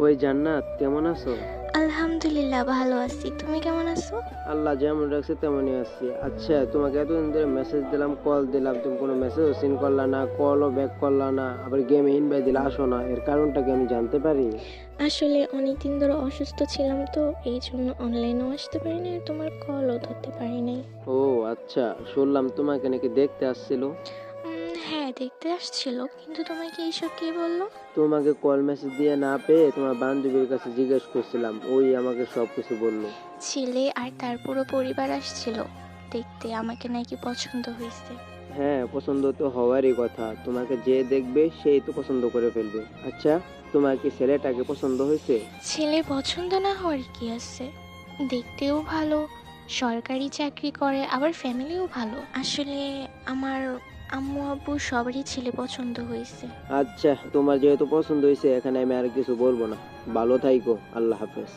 ওই জান্নাত, কেমন আছো? আলহামদুলিল্লাহ ভালো আছি। তুমি কেমন আছো? আল্লাহ যেমন রাখছে তেমনই আছি। আচ্ছা, তোমাকে এতদিন ধরে মেসেজ দিলাম, কল দিলাম, তুমি কোনো মেসেজও সিন করলা না, কলও ব্যাক করলা না, আবার গেমে ইনভাইট দিলে আসো না। এর কারণটা কি আমি জানতে পারি? আসলে অনেকদিন ধরে অসুস্থ ছিলাম, তো এই জন্য অনলাইনেও আসতে পারি নাই, আর তোমার কলও ধরতে পারি নাই। ও আচ্ছা, শুনলাম তোমাকে নাকি দেখতে আসছিল। হ্যাঁ, দেখতে আসছিল, কিন্তু তোমাকে এইসব কে বললো? তোমাকে কল মেসেজ দিয়ে না পেয়ে তোমার বান্ধবীর কাছে জিজ্ঞেস করছিলাম, ওই আমাকে সবকিছু বললো। ছেলে আর তার পুরো পরিবার আসছিল দেখতে, আমাকে নাকি পছন্দ হয়েছে। হ্যাঁ, পছন্দ তো হওয়ারই কথা, তোমাকে যে দেখবে সেই তো পছন্দ করে ফেলবে। আচ্ছা, তোমার কি ছেলেটাকে পছন্দ হয়েছে? ছেলে পছন্দ না হওয়ার কি আছে? দেখতেও ভালো, সরকারি চাকরি করে, আবার ফ্যামিলিও ভালো। আসলে আমার আম্মু আব্বু সবারই ছেলে পছন্দ হয়েছে। আচ্ছা, তোমার যেহেতু পছন্দ হয়েছে, এখানে আমি আর কিছু বলবো না। ভালো থাইকো, আল্লাহ হাফেজ।